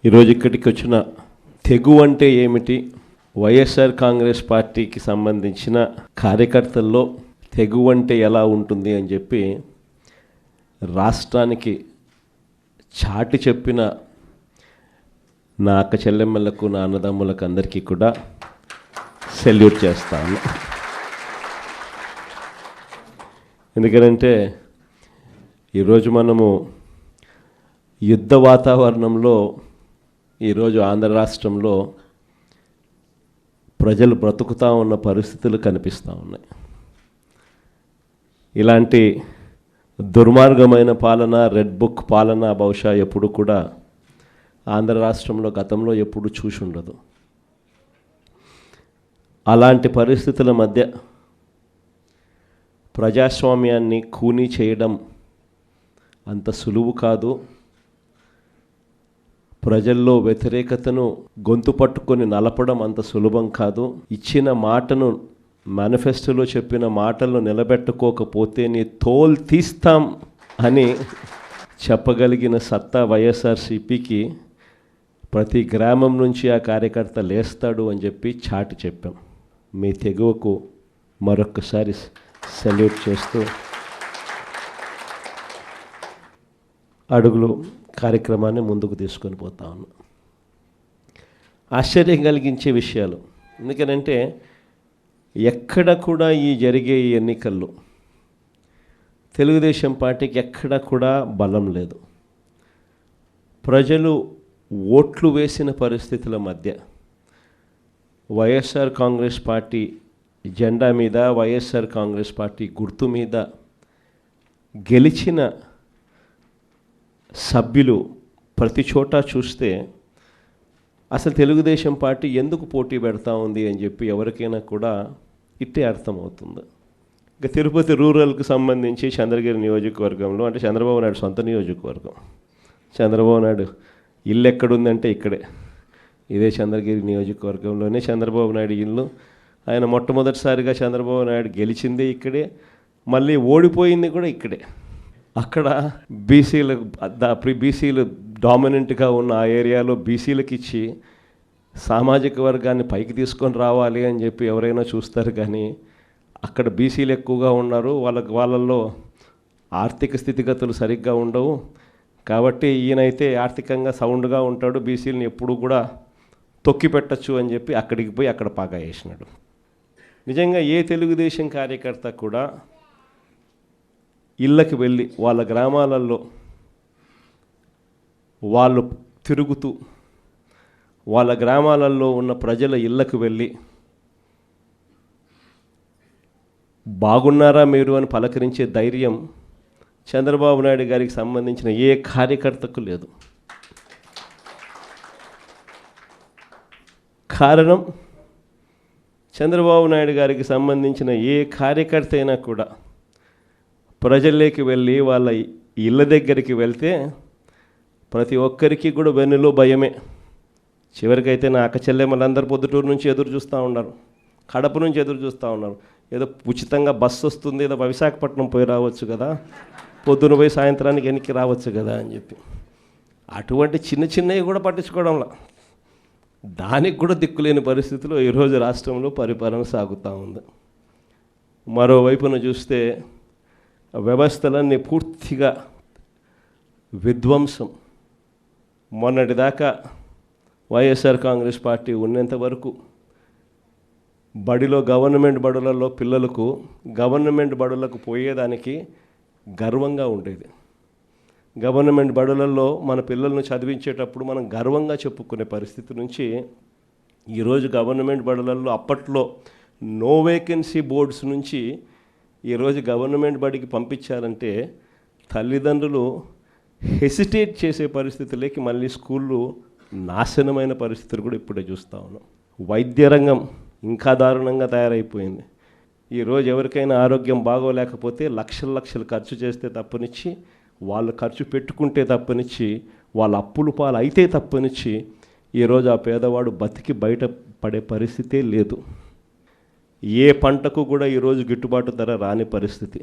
ఈరోజు ఇక్కడికి వచ్చిన తెగు అంటే ఏమిటి, వైఎస్ఆర్ కాంగ్రెస్ పార్టీకి సంబంధించిన కార్యకర్తల్లో తెగు అంటే ఎలా ఉంటుంది అని చెప్పి రాష్ట్రానికి చాటి చెప్పిన నా అక్క చెల్లెమ్మలకు, నా అన్నదమ్ములకు అందరికీ కూడా సెల్యూట్ చేస్తాను. ఎందుకంటే ఈరోజు మనము యుద్ధ వాతావరణంలో ఈరోజు ఆంధ్ర రాష్ట్రంలో ప్రజలు బ్రతుకుతూ ఉన్న పరిస్థితులు కనిపిస్తూ ఉన్నాయి. ఇలాంటి దుర్మార్గమైన పాలన, రెడ్ బుక్ పాలన బహుశా ఎప్పుడు కూడా ఆంధ్ర రాష్ట్రంలో గతంలో ఎప్పుడు చూసి ఉండదు. అలాంటి పరిస్థితుల మధ్య ప్రజాస్వామ్యాన్ని ఖూనీ చేయడం అంత సులువు కాదు. ప్రజల్లో వ్యతిరేకతను గొంతు పట్టుకొని నలపడం అంత సులభం కాదు. ఇచ్చిన మాటను, మేనిఫెస్టోలో చెప్పిన మాటలను నిలబెట్టుకోకపోతే నీ తోలు తీస్తాం అని చెప్పగలిగిన సత్తా వైఎస్ఆర్సీపీకి ప్రతి గ్రామం నుంచి ఆ కార్యకర్త లేస్తాడు అని చెప్పి చాటి చెప్పాం. మీ తెగువకు మరొక్కసారి సెల్యూట్ చేస్తూ అడుగులు కార్యక్రమాన్ని ముందుకు తీసుకొని పోతా ఉన్నాం. ఆశ్చర్యం కలిగించే విషయాలు. ఎందుకనంటే ఎక్కడ కూడా ఈ జరిగే ఈ ఎన్నికల్లో తెలుగుదేశం పార్టీకి ఎక్కడ కూడా బలం లేదు. ప్రజలు ఓట్లు వేసిన పరిస్థితుల మధ్య వైఎస్ఆర్ కాంగ్రెస్ పార్టీ జెండా మీద, వైఎస్ఆర్ కాంగ్రెస్ పార్టీ గుర్తు మీద గెలిచిన సభ్యులు ప్రతి చోట చూస్తే అసలు తెలుగుదేశం పార్టీ ఎందుకు పోటీ పెడతా ఉంది అని చెప్పి ఎవరికైనా కూడా ఇట్టే అర్థమవుతుంది. ఇంకా తిరుపతి రూరల్కి సంబంధించి చంద్రగిరి నియోజకవర్గంలో, అంటే చంద్రబాబు నాయుడు సొంత నియోజకవర్గం, చంద్రబాబు నాయుడు ఇల్లు ఎక్కడుందంటే ఇక్కడే, ఇదే చంద్రగిరి నియోజకవర్గంలోనే చంద్రబాబు నాయుడు ఇల్లు. ఆయన మొట్టమొదటిసారిగా చంద్రబాబు నాయుడు గెలిచిందే ఇక్కడే, మళ్ళీ ఓడిపోయింది కూడా ఇక్కడే. అక్కడ బీసీలు డామినెంట్గా ఉన్న ఆ ఏరియాలో బీసీలకు ఇచ్చి సామాజిక వర్గాన్ని పైకి తీసుకొని రావాలి అని చెప్పి ఎవరైనా చూస్తారు. కానీ అక్కడ బీసీలు ఎక్కువగా ఉన్నారు, వాళ్ళల్లో ఆర్థిక స్థితిగతులు సరిగ్గా ఉండవు. కాబట్టి ఈయనైతే ఆర్థికంగా సౌండ్గా ఉంటాడు, బీసీలని ఎప్పుడు కూడా తొక్కి పెట్టచ్చు అని చెప్పి అక్కడికి పోయి అక్కడ పాగా వేసినాడు. నిజంగా ఏ తెలుగుదేశం కార్యకర్త కూడా ఇళ్ళకి వెళ్ళి వాళ్ళ గ్రామాలలో వాళ్ళు తిరుగుతూ వాళ్ళ గ్రామాలలో ఉన్న ప్రజల ఇళ్ళకు వెళ్ళి బాగున్నారా మీరు అని పలకరించే ధైర్యం చంద్రబాబు నాయుడు గారికి సంబంధించిన ఏ కార్యకర్తకు లేదు. కారణం, చంద్రబాబు నాయుడు గారికి సంబంధించిన ఏ కార్యకర్త అయినా కూడా ప్రజల్లోకి వెళ్ళి వాళ్ళ ఇళ్ళ దగ్గరికి వెళ్తే ప్రతి ఒక్కరికి కూడా వెన్నులో భయమే. చివరికైతే నా అక్క చెల్లెమ్మలందరూ పొద్దుటూరు నుంచి ఎదురు చూస్తూ ఉన్నారు, కడప నుంచి ఎదురు చూస్తూ ఉన్నారు. ఏదో ఉచితంగా బస్సు వస్తుంది, ఏదో విశాఖపట్నం పోయి రావచ్చు కదా, పొద్దున పోయి సాయంత్రానికి వెనక్కి రావచ్చు కదా అని చెప్పి అటువంటి చిన్న చిన్నవి కూడా పట్టించుకోవడంలా, దానికి కూడా దిక్కులేని పరిస్థితిలో ఈరోజు రాష్ట్రంలో పరిపాలన సాగుతూ ఉంది. మరోవైపున చూస్తే వ్యవస్థలన్నీ పూర్తిగా విధ్వంసం. మొన్నటిదాకా వైఎస్ఆర్ కాంగ్రెస్ పార్టీ ఉన్నంత వరకు గవర్నమెంట్ బడులలో పిల్లలకు గవర్నమెంట్ బడులకు పోయేదానికి గర్వంగా ఉండేది. గవర్నమెంట్ బడులలో మన పిల్లలను చదివించేటప్పుడు మనం గర్వంగా చెప్పుకునే పరిస్థితి నుంచి ఈరోజు గవర్నమెంట్ బడులలో అప్పట్లో నో వేకెన్సీ బోర్డ్స్ నుంచి ఈరోజు గవర్నమెంట్ బడికి పంపించాలంటే తల్లిదండ్రులు హెసిటేట్ చేసే పరిస్థితులకి మళ్ళీ స్కూళ్ళు నాశనమైన పరిస్థితులు కూడా ఇప్పుడే చూస్తూ ఉన్నాం. వైద్య రంగం ఇంకా దారుణంగా తయారైపోయింది. ఈరోజు ఎవరికైనా ఆరోగ్యం బాగోలేకపోతే లక్షలు ఖర్చు చేస్తే తప్పనిచ్చి, వాళ్ళు ఖర్చు పెట్టుకుంటే తప్పనిచ్చి, వాళ్ళ అప్పులు పాలు అయితే తప్పనిచ్చి ఈరోజు ఆ పేదవాడు బతికి బయట పడే పరిస్థితే లేదు. ఏ పంటకు కూడా ఈరోజు గిట్టుబాటు ధర రాని పరిస్థితి.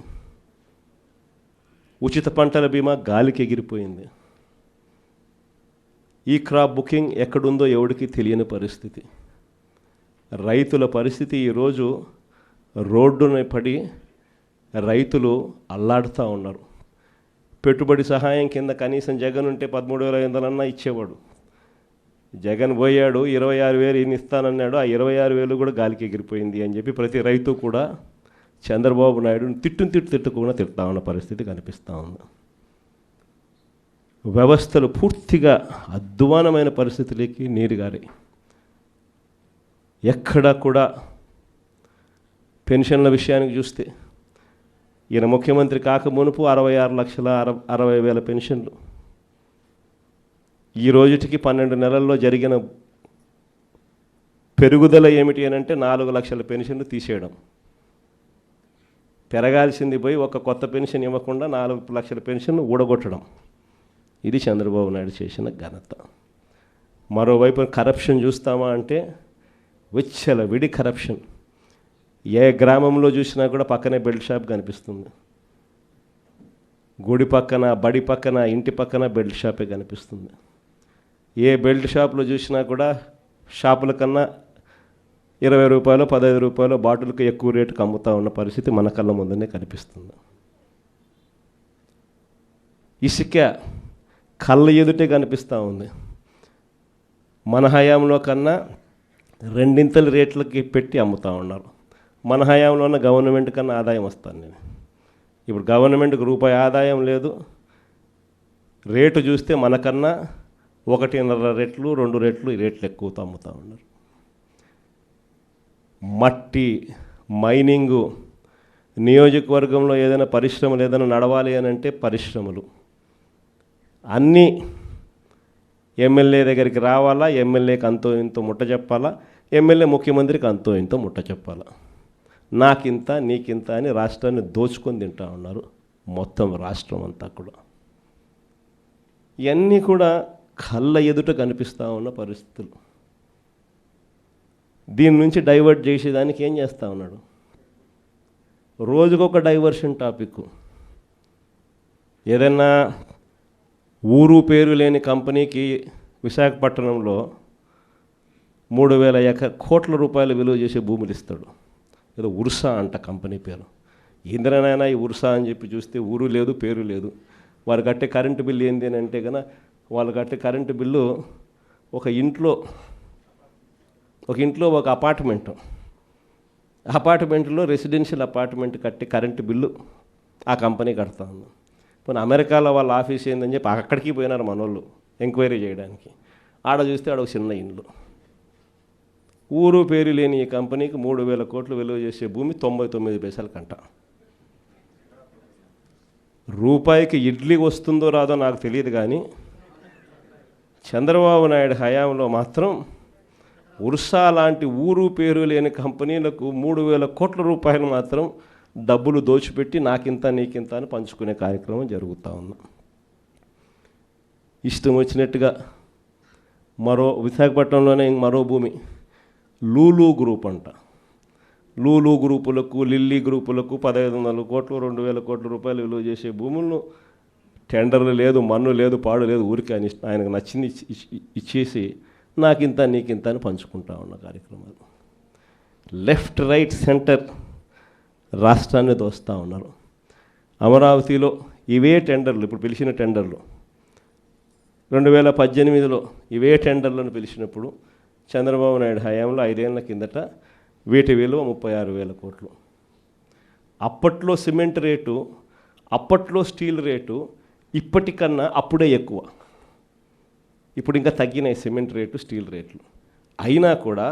ఉచిత పంటల బీమా గాలికి ఎగిరిపోయింది. ఈ క్రాప్ బుకింగ్ ఎక్కడుందో ఎవడికి తెలియని పరిస్థితి. రైతుల పరిస్థితి ఈరోజు రోడ్డున పడి రైతులు అల్లాడుతూ ఉన్నారు. పెట్టుబడి సహాయం కింద కనీసం జగన్ ఉంటే 13,500 ఇచ్చేవాడు. జగన్ పోయాడు, 26,000 ఈయన ఇస్తానన్నాడు. ఆ 26,000 కూడా గాలికి ఎగిరిపోయింది అని చెప్పి ప్రతి రైతు కూడా చంద్రబాబు నాయుడుని తిట్టుకుండా తిడతా ఉన్న పరిస్థితి కనిపిస్తూ ఉంది. వ్యవస్థలు పూర్తిగా అధ్వానమైన పరిస్థితులకి నీరుగారాయి. ఎక్కడా కూడా పెన్షన్ల విషయానికి చూస్తే ఈయన ముఖ్యమంత్రి కాక మునుపు 66,60,000 పెన్షన్లు. ఈ రోజుటికి 12 నెలల్లో జరిగిన పెరుగుదల ఏమిటి అని అంటే 4 లక్షల పెన్షన్లు తీసేయడం. పెరగాల్సింది పోయి ఒక కొత్త పెన్షన్ ఇవ్వకుండా 4 లక్షల పెన్షన్ ఊడగొట్టడం. ఇది చంద్రబాబు నాయుడు చేసిన ఘనత. మరోవైపు కరప్షన్ చూస్తామా అంటే విడి కరప్షన్. ఏ గ్రామంలో చూసినా కూడా పక్కనే బెల్ట్ షాప్ కనిపిస్తుంది. గుడి పక్కన, బడి పక్కన, ఇంటి పక్కన బెల్ట్ షాపే కనిపిస్తుంది. ఏ బెల్ట్ షాప్లో చూసినా కూడా షాపుల కన్నా 20 రూపాయలు, 15 రూపాయలు బాటిల్కి ఎక్కువ రేటుకి అమ్ముతూ ఉన్న పరిస్థితి మన కళ్ళ ముందునే కనిపిస్తుంది. ఇసుక కళ్ళ ఎదుటే కనిపిస్తూ ఉంది. మన హయాంలో కన్నా 2 రేట్లకి పెట్టి అమ్ముతూ ఉన్నారు. మన హయాంలో ఉన్న గవర్నమెంట్ కన్నా ఆదాయం వస్తాను నేను. ఇప్పుడు గవర్నమెంట్కి రూపాయి ఆదాయం లేదు. రేటు చూస్తే మనకన్నా 1.5 రెట్లు, 2 రెట్లు ఈ రేట్లు ఎక్కువతో అమ్ముతూ ఉన్నారు. మట్టి మైనింగు, నియోజకవర్గంలో ఏదైనా పరిశ్రమలు ఏదైనా నడవాలి అని అంటే పరిశ్రమలు అన్నీ ఎమ్మెల్యే దగ్గరికి రావాలా, ఎమ్మెల్యేకి అంతో ఇంతో ముట్ట చెప్పాలా, ఎమ్మెల్యే ముఖ్యమంత్రికి అంతో ఇంతో ముట్ట చెప్పాలా. నాకింత నీకింత అని రాష్ట్రాన్ని దోచుకొని తింటా ఉన్నారు మొత్తం రాష్ట్రం అంతా కూడా. ఇవన్నీ కూడా కళ్ళ ఎదుట కనిపిస్తూ ఉన్న పరిస్థితులు. దీని నుంచి డైవర్ట్ చేసేదానికి ఏం చేస్తూ ఉన్నాడు? రోజుకొక డైవర్షన్ టాపిక్. ఏదైనా ఊరు పేరు లేని కంపెనీకి విశాఖపట్నంలో 3,000 కోట్ల రూపాయలు విలువ చేసే భూములు ఇస్తాడు. ఏదో ఉర్సా అంట కంపెనీ పేరు. ఇంద్రనైనా ఈ ఉర్సా అని చెప్పి చూస్తే ఊరు లేదు, పేరు లేదు. వారు కట్టే కరెంటు బిల్లు ఏంది అని అంటే కనుక వాళ్ళు కట్టే కరెంటు బిల్లు ఒక ఇంట్లో ఒక అపార్ట్మెంట్లో రెసిడెన్షియల్ అపార్ట్మెంట్ కట్టే కరెంటు బిల్లు ఆ కంపెనీ కడతా ఉంది. పోనీ అమెరికాలో వాళ్ళ ఆఫీస్ ఏందని చెప్పి అక్కడికి పోయినారు మనోళ్ళు ఎంక్వైరీ చేయడానికి. ఆడ చూస్తే ఆడ ఒక చిన్న ఇండ్లు. ఊరు పేరు లేని ఈ కంపెనీకి 3,000 కోట్లు విలువ చేసే భూమి 99 పైసలకంట. రూపాయికి ఇడ్లీ వస్తుందో రాదో నాకు తెలియదు, కానీ చంద్రబాబు నాయుడు హయాంలో మాత్రం ఉర్సా లాంటి ఊరు పేరు లేని కంపెనీలకు 3,000 కోట్ల రూపాయలు మాత్రం డబ్బులు దోచిపెట్టి నాకింత నీకింత అని పంచుకునే కార్యక్రమం జరుగుతూ ఉంది. ఇష్టం వచ్చినట్టుగా విశాఖపట్నంలోనే మరో భూమి లూలు గ్రూప్ అంట. లూలు గ్రూపులకు, లిల్లీ గ్రూపులకు 1,500 కోట్లు, 2,000 కోట్ల రూపాయలు విలువ చేసే భూములను టెండర్లు లేదు, మన్ను లేదు, పాడు లేదు, ఊరికి ఆయనకు నచ్చింది ఇచ్చేసి నాకింత నీకింత అని పంచుకుంటా ఉన్న కార్యక్రమాలు. లెఫ్ట్, రైట్, సెంటర్ రాష్ట్రాన్ని దోస్తూ ఉన్నారు. అమరావతిలో ఇవే టెండర్లు, ఇప్పుడు పిలిచిన టెండర్లు 2018లో ఇవే టెండర్లను పిలిచినప్పుడు చంద్రబాబు నాయుడు హయాంలో 5 ఏళ్ల కిందట వీటి విలువ 36,000 కోట్లు. అప్పట్లో సిమెంట్ రేటు, అప్పట్లో స్టీల్ రేటు ఇప్పటికన్నా అప్పుడే ఎక్కువ. ఇప్పుడు ఇంకా తగ్గినాయి సిమెంట్ రేటు, స్టీల్ రేట్లు. అయినా కూడా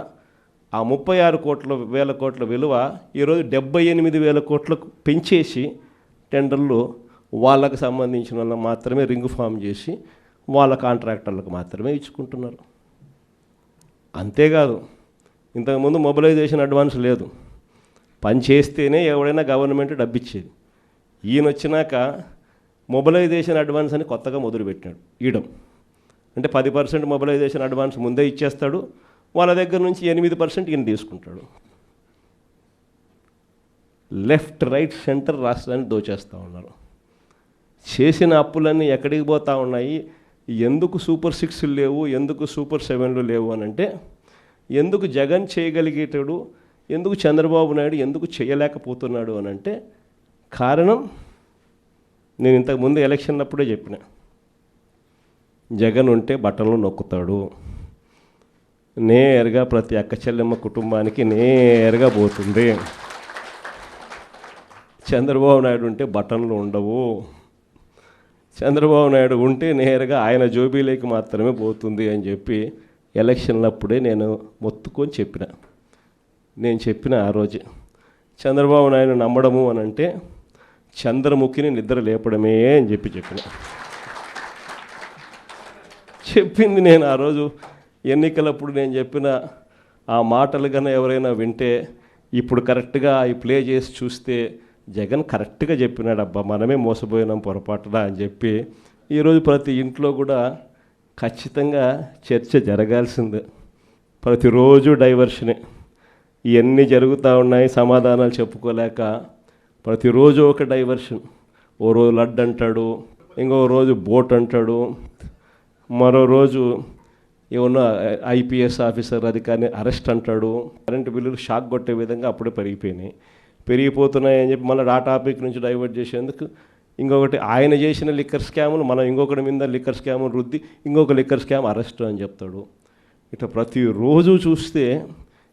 ఆ 36,000 కోట్ల విలువ ఈరోజు 78,000 కోట్లకు పెంచేసి టెండర్లు వాళ్ళకు సంబంధించిన వాళ్ళకి మాత్రమే రింగ్ ఫామ్ చేసి వాళ్ళ కాంట్రాక్టర్లకు మాత్రమే ఇచ్చుకుంటున్నారు. అంతేకాదు, ఇంతకుముందు మొబిలైజేషన్ అడ్వాన్స్ లేదు. పని చేస్తేనే ఎవడైనా గవర్నమెంట్ డబ్బిచ్చేది. ఈయన వచ్చినాక మొబిలైజేషన్ అడ్వాన్స్ అని కొత్తగా మొదలుపెట్టినాడు ఇయడం. అంటే 10% మొబిలైజేషన్ అడ్వాన్స్ ముందే ఇచ్చేస్తాడు, వాళ్ళ దగ్గర నుంచి 8% ఈయన తీసుకుంటాడు. లెఫ్ట్, రైట్, సెంటర్ రాష్ట్రాన్ని దోచేస్తూ ఉన్నారు. చేసిన అప్పులన్నీ ఎక్కడికి పోతూ ఉన్నాయి? ఎందుకు సూపర్ 6 లేవు, ఎందుకు సూపర్ 7 లేవు అని అంటే, ఎందుకు జగన్ చేయగలిగేటాడు, ఎందుకు చంద్రబాబు నాయుడు ఎందుకు చేయలేకపోతున్నాడు అని అంటే కారణం నేను ఇంతకుముందు ఎలక్షన్ అప్పుడే చెప్పిన. జగన్ ఉంటే బట్టలు నొక్కుతాడు, నేరుగా ప్రతి అక్క చెల్లెమ్మ కుటుంబానికి నేరుగా పోతుంది. చంద్రబాబు నాయుడు ఉంటే బటన్లు ఉండవు, చంద్రబాబు నాయుడు ఉంటే నేరుగా ఆయన జోబీలోకి మాత్రమే పోతుంది అని చెప్పి ఎలక్షన్లప్పుడే నేను మొత్తుకొని చెప్పిన. నేను చెప్పిన ఆ రోజు చంద్రబాబు నాయుడు నమ్మడము అని అంటే చంద్రముఖిని నిద్ర లేపడమే అని చెప్పిన. చెప్పింది నేను ఆ రోజు ఎన్నికలప్పుడు నేను చెప్పిన ఆ మాటలు కన్నా ఎవరైనా వింటే ఇప్పుడు కరెక్ట్గా అవి ప్లే చేసి చూస్తే జగన్ కరెక్ట్గా చెప్పినాడు, అబ్బా మనమే మోసపోయినాం పొరపాటున అని చెప్పి. ఈరోజు ప్రతి ఇంట్లో కూడా ఖచ్చితంగా చర్చ జరగాల్సిందే. ప్రతిరోజు డైవర్షనే, ఇవన్నీ జరుగుతూ ఉన్నాయి, సమాధానాలు చెప్పుకోలేక ప్రతిరోజు ఒక డైవర్షన్. ఓ రోజు లడ్డు అంటాడు, ఇంకో రోజు బోట్ అంటాడు, మరో రోజు ఏమన్నా ఐపీఎస్ ఆఫీసర్ అధికారిని అరెస్ట్ అంటాడు. కరెంటు బిల్లులు షాక్ కొట్టే విధంగా అప్పుడే పెరిగిపోతున్నాయి అని చెప్పి మళ్ళీ ఆ టాపిక్ నుంచి డైవర్ట్ చేసేందుకు ఇంకొకటి ఆయన చేసిన లిక్కర్ స్కాములు మనం ఇంకొకటి మీద లిక్కర్ స్కాములు రుద్ది ఇంకొక లిక్కర్ స్కామ్ అరెస్ట్ అని చెప్తాడు. ఇట్లా ప్రతిరోజు చూస్తే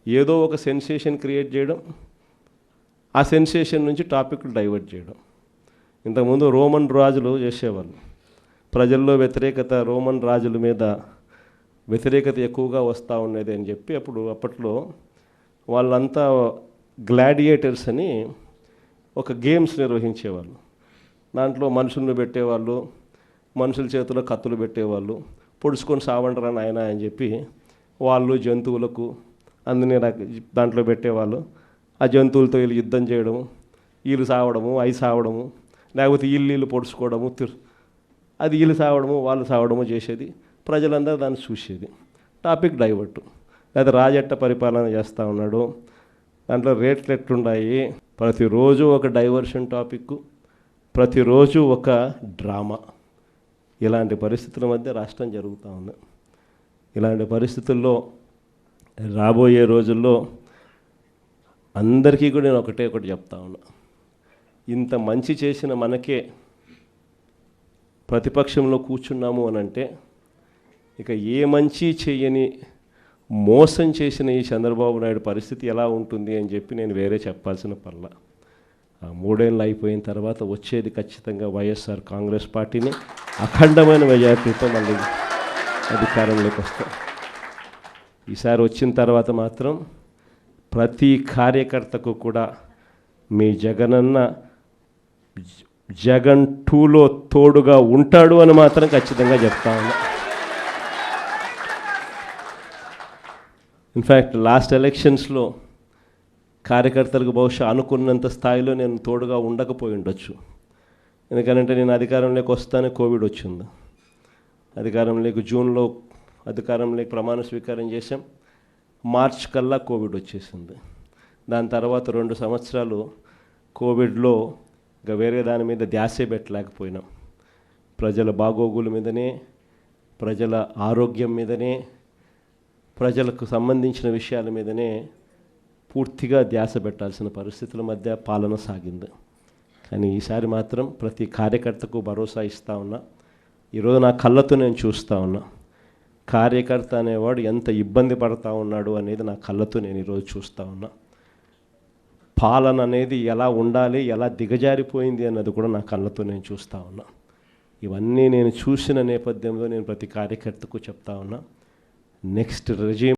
ఏదో ఒక సెన్సేషన్ క్రియేట్ చేయడం, ఆ సెన్సేషన్ నుంచి టాపిక్లు డైవర్ట్ చేయడం. ఇంతకుముందు రోమన్ రాజులు చేసేవాళ్ళు, ప్రజల్లో వ్యతిరేకత, రోమన్ రాజుల మీద వ్యతిరేకత ఎక్కువగా వస్తూ ఉండేది అని చెప్పి అప్పట్లో వాళ్ళంతా గ్లాడియేటర్స్ అని ఒక గేమ్స్ నిర్వహించేవాళ్ళు. దాంట్లో మనుషులను పెట్టేవాళ్ళు, మనుషుల చేతిలో కత్తులు పెట్టేవాళ్ళు, పొడుచుకొని సావంటరా నాయన అని చెప్పి వాళ్ళు జంతువులకు అందరినీ దాంట్లో పెట్టేవాళ్ళు. ఆ జంతువులతో వీళ్ళు యుద్ధం చేయడము, వీళ్ళు సావడము, అవి సావడము, లేకపోతే వీళ్ళు పొడుచుకోవడము, అది వీళ్ళు సావడము వాళ్ళు సావడము చేసేది. ప్రజలందరూ దాన్ని చూసేది. టాపిక్ డైవర్టు. లేదా రాజట్ట పరిపాలన చేస్తూ ఉన్నాడు, దాంట్లో రేట్లు ఎట్లున్నాయి, ప్రతిరోజు ఒక డైవర్షన్ టాపిక్, ప్రతిరోజు ఒక డ్రామా. ఇలాంటి పరిస్థితుల మధ్య రాష్ట్రం జరుగుతూ ఉంది. ఇలాంటి పరిస్థితుల్లో రాబోయే రోజుల్లో అందరికీ కూడా నేను ఒకటి చెప్తా ఉన్నా, ఇంత మంచి చేసిన మనకే ప్రతిపక్షంలో కూర్చున్నాము అని అంటే ఇక ఏ మంచి చేయని మోసం చేసిన ఈ చంద్రబాబు నాయుడు పరిస్థితి ఎలా ఉంటుంది అని చెప్పి నేను వేరే చెప్పాల్సిన పనిలా. ఆ 3 ఏళ్ళు అయిపోయిన తర్వాత వచ్చేది ఖచ్చితంగా వైఎస్ఆర్ కాంగ్రెస్ పార్టీని అఖండమైన మెజార్టీతో మళ్ళీ అధికారంలోకి వస్తాం. ఈసారి వచ్చిన తర్వాత మాత్రం ప్రతి కార్యకర్తకు కూడా మీ జగనన్న జగన్ 2లో తోడుగా ఉంటాడు అని మాత్రం ఖచ్చితంగా చెప్తా ఉన్నా. ఇన్ఫ్యాక్ట్ లాస్ట్ ఎలక్షన్స్లో కార్యకర్తలకు బహుశా అనుకున్నంత స్థాయిలో నేను తోడుగా ఉండకపోయి ఉండొచ్చు. ఎందుకంటే నేను అధికారంలోకి వస్తానే కోవిడ్ వచ్చింది. అధికారంలోకి జూన్లో అధికారంలోకి ప్రమాణ స్వీకారం చేశాం, మార్చ్ కల్లా కోవిడ్ వచ్చేసింది. దాని తర్వాత 2 సంవత్సరాలు కోవిడ్లో ఇంకా వేరే దాని మీద ధ్యాసే పెట్టలేకపోయినాం. ప్రజల బాగోగుల మీదనే, ప్రజల ఆరోగ్యం మీదనే, ప్రజలకు సంబంధించిన విషయాల మీదనే పూర్తిగా ధ్యాస పెట్టాల్సిన పరిస్థితుల మధ్య పాలన సాగింది. కానీ ఈసారి మాత్రం ప్రతి కార్యకర్తకు భరోసా ఇస్తూ ఉన్నా. ఈరోజు నా కళ్ళతో నేను చూస్తూ ఉన్నా, కార్యకర్త అనేవాడు ఎంత ఇబ్బంది పడతా ఉన్నాడు అనేది నా కళ్ళతో నేను ఈరోజు చూస్తూ ఉన్నా. పాలన అనేది ఎలా ఉండాలి, ఎలా దిగజారిపోయింది అన్నది కూడా నా కళ్ళతో నేను చూస్తూ ఉన్నా. ఇవన్నీ నేను చూసిన నేపథ్యంలో నేను ప్రతి కార్యకర్తకు చెప్తా ఉన్నా, నెక్స్ట్ రెజీమ్